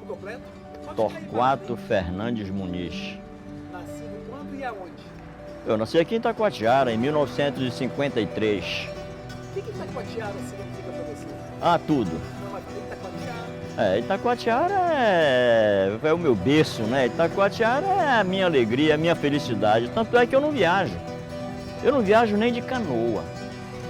completo? Torquato Fernandes Muniz. Nascido quando e aonde? Eu nasci aqui em Itacoatiara, em 1953. O que Itacoatiara significa para você? Ah, tudo. Não, mas Itacoatiara. Itacoatiara é o meu berço, né? Itacoatiara é a minha alegria, a minha felicidade. Tanto é que eu não viajo. Eu não viajo nem de canoa.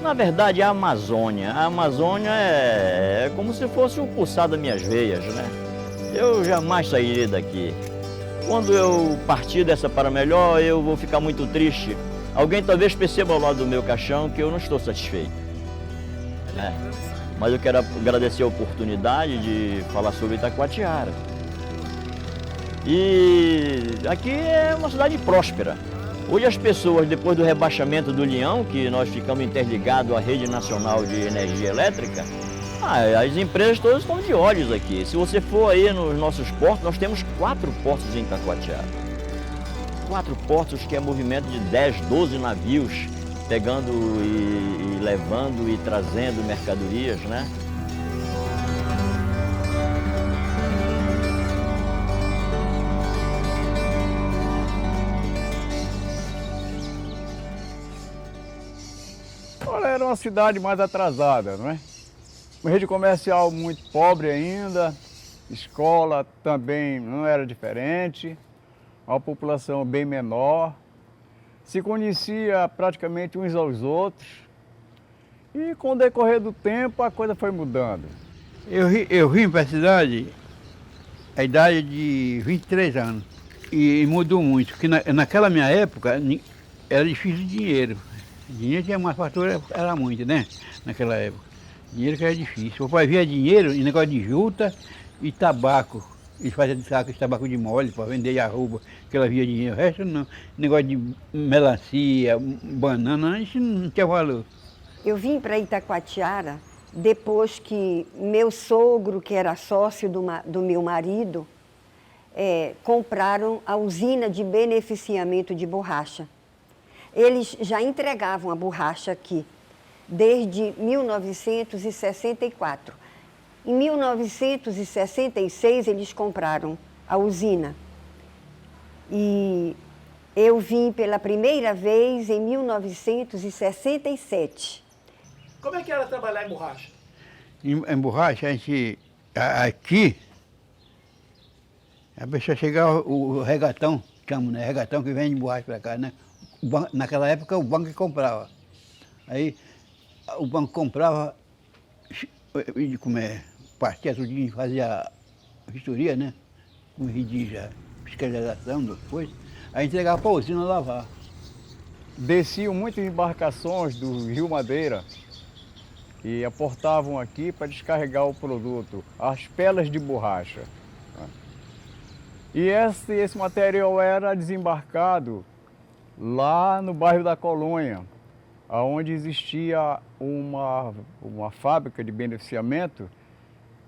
Na verdade, é a Amazônia. A Amazônia é como se fosse o pulsar das minhas veias, né? Eu jamais sairia daqui. Quando eu partir dessa para melhor, eu vou ficar muito triste. Alguém talvez perceba ao lado do meu caixão que eu não estou satisfeito, né? Mas eu quero agradecer a oportunidade de falar sobre Itacoatiara. E aqui é uma cidade próspera. Hoje as pessoas, depois do rebaixamento do Leão, que nós ficamos interligados à rede nacional de energia elétrica, as empresas todas estão de olhos aqui. Se você for aí nos nossos portos, nós temos 4 portos em Itacoatiara. 4 portos que é movimento de 10, 12 navios, pegando e levando e trazendo mercadorias, né? Olha, era uma cidade mais atrasada, não é? Uma rede comercial muito pobre ainda, escola também não era diferente, uma população bem menor, se conhecia praticamente uns aos outros e com o decorrer do tempo a coisa foi mudando. Eu vim para a cidade a idade de 23 anos e mudou muito, porque naquela minha época era difícil dinheiro. Dinheiro tinha mais fartura, era muito, né? Naquela época. Dinheiro que era difícil. O pai via dinheiro em negócio de juta e tabaco. Eles faziam saco de tabaco de mole para vender e arroba, que ela via dinheiro. O resto não. Negócio de melancia, banana, isso não tinha valor. Eu vim para Itacoatiara depois que meu sogro, que era sócio do meu marido, compraram a usina de beneficiamento de borracha. Eles já entregavam a borracha aqui desde 1964. Em 1966, eles compraram a usina. E eu vim pela primeira vez em 1967. Como é que era trabalhar em borracha? Em borracha, a gente, aqui, a pessoa chegava, o regatão, chama, né? Regatão que vem de borracha para cá, né? Naquela época o banco comprava. Aí o banco comprava, partia tudinho, fazia vistoria, né? Com redige fiscalização depois, aí entregava para a usina lavar. Desciam muitas embarcações do Rio Madeira e aportavam aqui para descarregar o produto, as pelas de borracha. E esse material era desembarcado lá no bairro da Colônia, onde existia uma fábrica de beneficiamento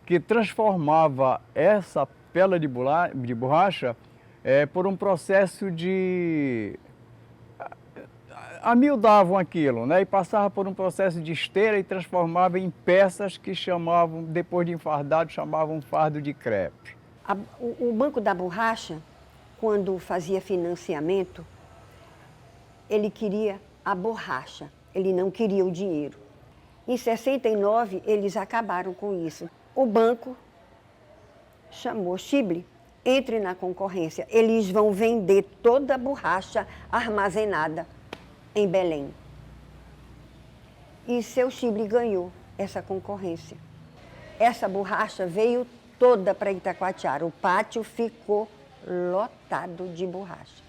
que transformava essa pela de borracha por um processo de... amiudavam aquilo, né? E passava por um processo de esteira e transformava em peças que chamavam, depois de enfardado, chamavam fardo de crepe. O Banco da Borracha, quando fazia financiamento, ele queria a borracha, ele não queria o dinheiro. Em 69, eles acabaram com isso. O banco chamou Chibli, entre na concorrência. Eles vão vender toda a borracha armazenada em Belém. E seu Chibli ganhou essa concorrência. Essa borracha veio toda para Itacoatiara. O pátio ficou lotado de borracha.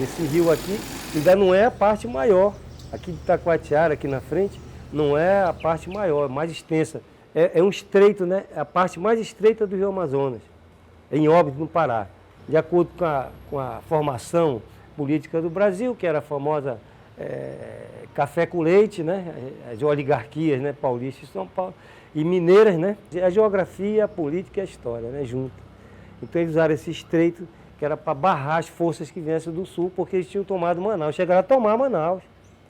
Esse rio aqui ainda não é a parte maior Aqui de Itacoatiara, aqui na frente, não é a parte maior, mais extensa. É um estreito, né? É a parte mais estreita do Rio Amazonas, em Óbidos, no Pará. De acordo com a formação política do Brasil, que era a famosa café com leite, né? As oligarquias, né? Paulista e São Paulo, e mineiras, né? A geografia, a política e a história, né? Junto. Então eles usaram esse estreito, que era para barrar as forças que viessem do sul, porque eles tinham tomado Manaus. Chegaram a tomar Manaus,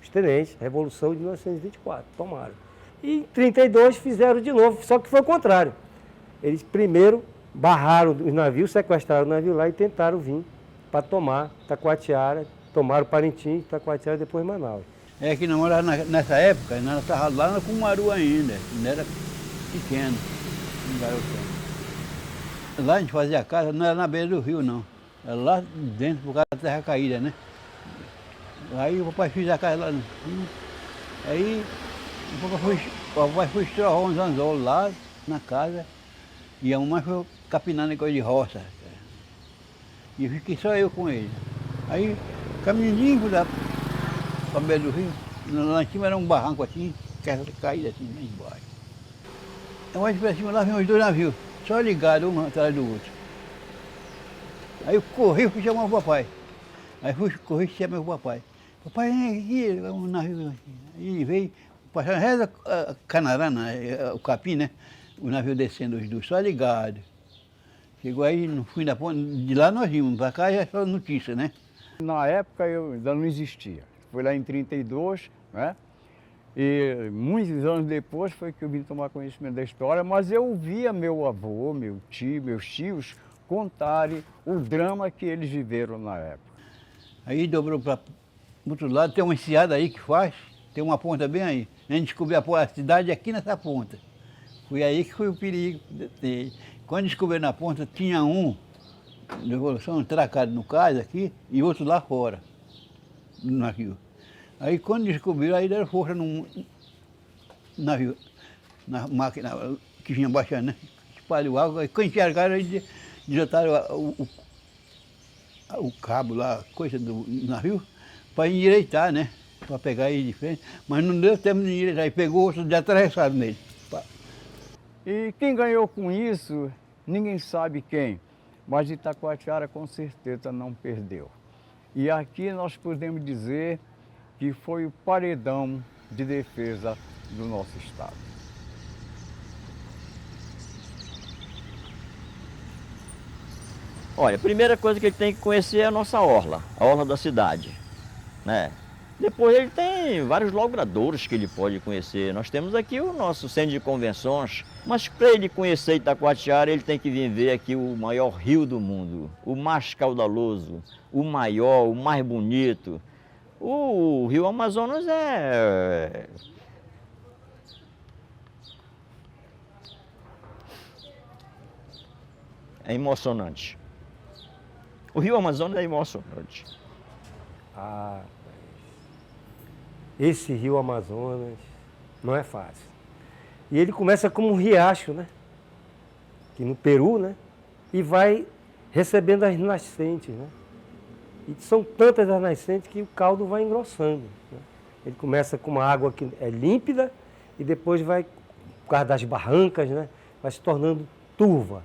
os tenentes, Revolução de 1924, tomaram. E em 1932 fizeram de novo, só que foi o contrário. Eles primeiro barraram os navios, sequestraram o navio lá e tentaram vir para tomar Itacoatiara, tomaram Parintins, Itacoatiara e depois Manaus. É que nós morávamos nessa época, nós estávamos lá no Cumaru ainda era pequeno, um garotão. Lá a gente fazia a casa, não era na beira do rio não, era lá dentro por causa da terra caída, né? Aí o papai fez a casa lá no rio, aí o papai foi estourar uns anzolos lá na casa e a mamãe foi capinando coisa de roça. E fiquei só eu com ele. Aí, caminhando para a beira do rio, lá em cima era um barranco assim, caída assim, lá embaixo. Então, mais para cima lá vem os dois navios, só ligados um atrás do outro. Aí eu corri e fui chamar o papai. Aí corri e chamei o papai. Papai, vem aqui, um navio aqui. Aí ele veio, passando reza a Canarana, o capim, né? O navio descendo os dois, só ligado. Chegou aí no fim da ponte, de lá nós vimos, para cá já é só notícia, né? Na época eu ainda não existia. Foi lá em 1932, né? E muitos anos depois foi que eu vim tomar conhecimento da história, mas eu ouvia meu avô, meu tio, meus tios contarem o drama que eles viveram na época. Aí dobrou para o outro lado, tem uma enseada aí que faz, tem uma ponta bem aí. A gente descobriu a cidade aqui nessa ponta. Foi aí que foi o perigo. Quando descobriu na ponta, tinha um de Revolução tracado no cais aqui e outro lá fora, no navio. Aí quando descobriram, aí deram força no navio, na máquina que vinha baixando, né? Espalhou água, aí quando enxergaram, aí desataram o cabo lá, coisa do navio, para endireitar, né? Para pegar ele de frente, mas não deu tempo de endireitar, aí pegou outro de atravessado nele. E quem ganhou com isso, ninguém sabe quem, mas Itacoatiara com certeza não perdeu. E aqui nós podemos dizer que foi o paredão de defesa do nosso estado. Olha, a primeira coisa que ele tem que conhecer é a nossa orla, a orla da cidade, né? Depois ele tem vários logradouros que ele pode conhecer. Nós temos aqui o nosso centro de convenções, mas para ele conhecer Itacoatiara, ele tem que vir ver aqui o maior rio do mundo, o mais caudaloso, o maior, o mais bonito. O Rio Amazonas é emocionante. O Rio Amazonas é emocionante. Esse Rio Amazonas não é fácil. E ele começa como um riacho, né? Aqui no Peru, né? E vai recebendo as nascentes, né? E são tantas as nascentes que o caldo vai engrossando, né? Ele começa com uma água que é límpida e depois vai, por causa das barrancas, né? Vai se tornando turva.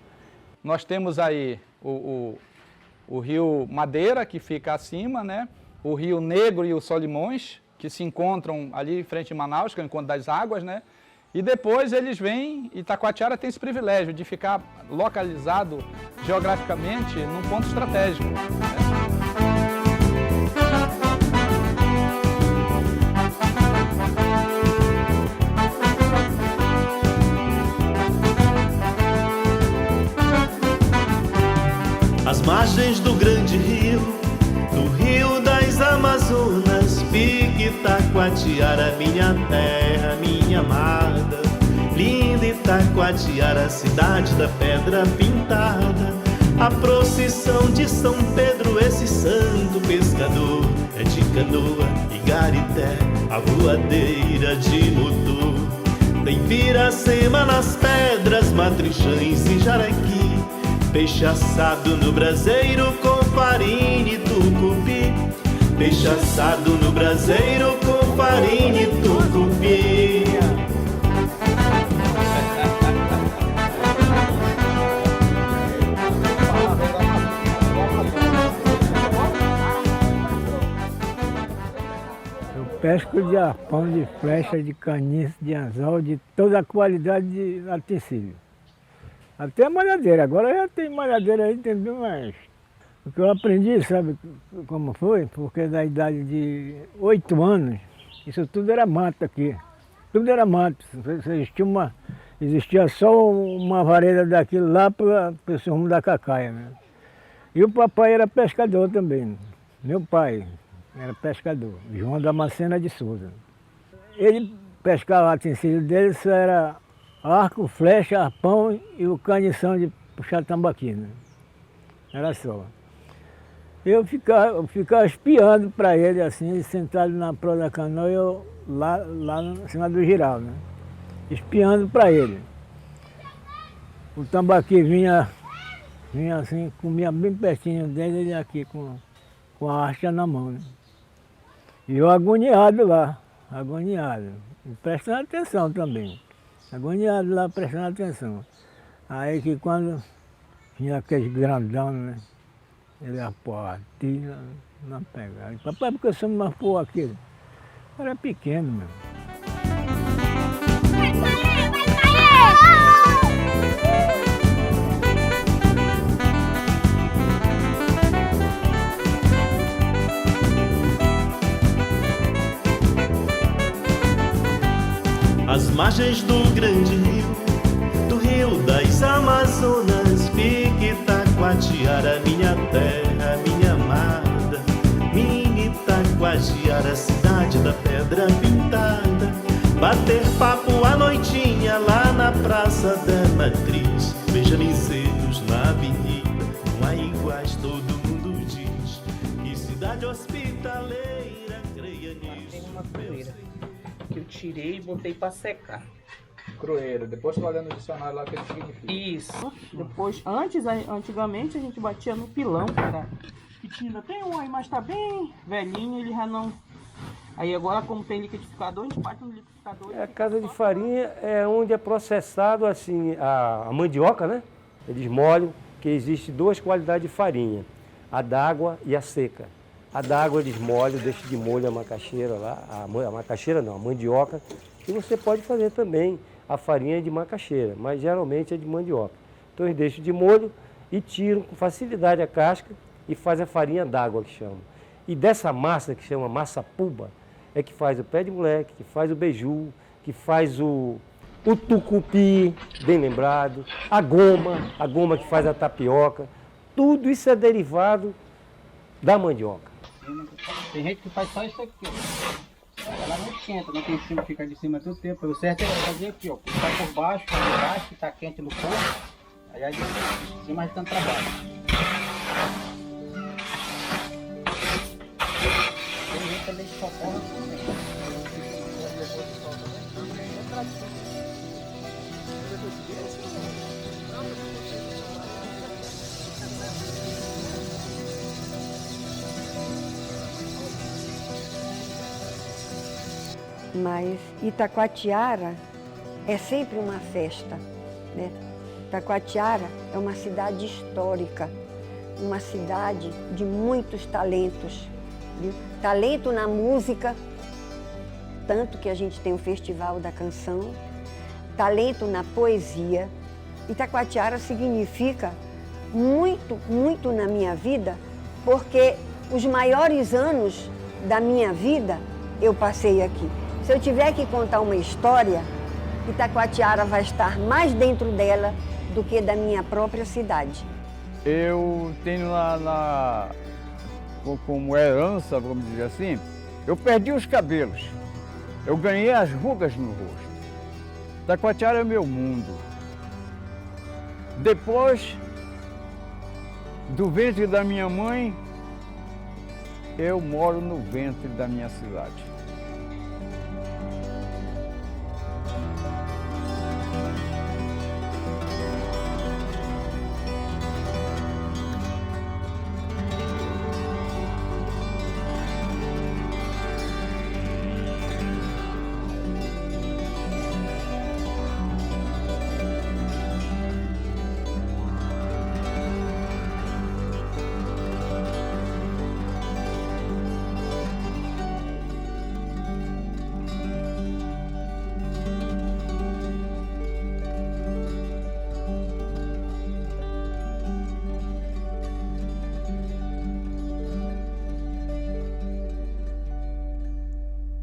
Nós temos aí o Rio Madeira, que fica acima, né? O Rio Negro e o Solimões, que se encontram ali em frente a Manaus, que é o encontro das águas, né? E depois eles vêm, Itacoatiara tem esse privilégio de ficar localizado geograficamente num ponto estratégico, né? Às margens do grande rio, do rio das Amazonas, fica Itacoatiara, minha terra, minha amada. Linda Itacoatiara, cidade da pedra pintada. A procissão de São Pedro, esse santo pescador, é de canoa, igarité, a voadeira de motor. Tem Piracema nas pedras, Matrichães e Jaraqui, peixe assado no braseiro com farinha e tucupi. Peixe assado no braseiro com farinha e tucupi. Eu pesco de arpão, de flecha, de caniço, de anzol, de toda a qualidade de utensílio. Até a malhadeira, agora já tem malhadeira aí, tem bem mais. O que eu aprendi, sabe como foi? Porque da idade de 8 anos, isso tudo era mato aqui. Tudo era mato. Existia só uma vareda daquilo lá para esse rumo da Cacaia, né? E o papai era pescador também. Meu pai era pescador, João Damascena de Souza. Ele pescava, o utensílio dele só era arco, flecha, arpão e o canição de puxar tambaqui, né? Era só. Eu ficava espiando para ele, assim, ele sentado na proa da canoa, eu lá em cima do giral, né? Espiando para ele. O tambaqui vinha assim, comia bem pertinho dele, ele aqui com a haste na mão, né? E eu agoniado lá, agoniado, e prestando atenção também. Agoniado lá, prestando atenção. Aí que quando vinha aqueles grandão, né? Ele aportia, não pegava. Papai, por que você não marcou aquilo? Eu era pequeno, meu. Às margens do grande rio das Amazonas, fica Itacoatiara, minha terra, minha amada. Minha Itacoatiara, cidade da pedra pintada. Bater papo à noitinha lá na Praça da Matriz. Benjaminceiros na avenida, não há iguais, todo mundo diz. Que cidade hospitaleira, creia nisso. Tem uma crueira que eu tirei e botei para secar. Crueiro, depois tu vai olhando no dicionário lá o que ele significa. Isso. Depois, antigamente a gente batia no pilão, cara. Que tinha, tem um aí, mas tá bem velhinho, ele já não... Aí agora, como tem liquidificador, a gente bate no liquidificador. A casa de farinha é onde é processado assim a mandioca, né? Eles molham, que existe duas qualidades de farinha, a d'água e a seca. A d'água eles molham, deixam de molho a macaxeira lá, a macaxeira não, a mandioca. E você pode fazer também a farinha de macaxeira, mas geralmente é de mandioca. Então eles deixam de molho e tiram com facilidade a casca e fazem a farinha d'água que chama. E dessa massa que chama massa puba, é que faz o pé de moleque, que faz o beiju, que faz o tucupi, bem lembrado, a goma que faz a tapioca. Tudo isso é derivado da mandioca. Tem gente que faz só isso aqui, ó. Ela não esquenta, não tem em cima, fica de cima todo tempo. O certo é fazer aqui, ó. Tá por baixo, que tá quente no fogo. Aí de cima a gente tá no trabalho. Tem gente também que só corre assim, né? Mas Itacoatiara é sempre uma festa, né? Itacoatiara é uma cidade histórica, uma cidade de muitos talentos, viu? Talento na música, tanto que a gente tem o Festival da Canção, talento na poesia. Itacoatiara significa muito, muito na minha vida, porque os maiores anos da minha vida eu passei aqui. Se eu tiver que contar uma história, Itacoatiara vai estar mais dentro dela do que da minha própria cidade. Eu tenho como herança, vamos dizer assim, eu perdi os cabelos. Eu ganhei as rugas no rosto. Itacoatiara é meu mundo. Depois do ventre da minha mãe, eu moro no ventre da minha cidade.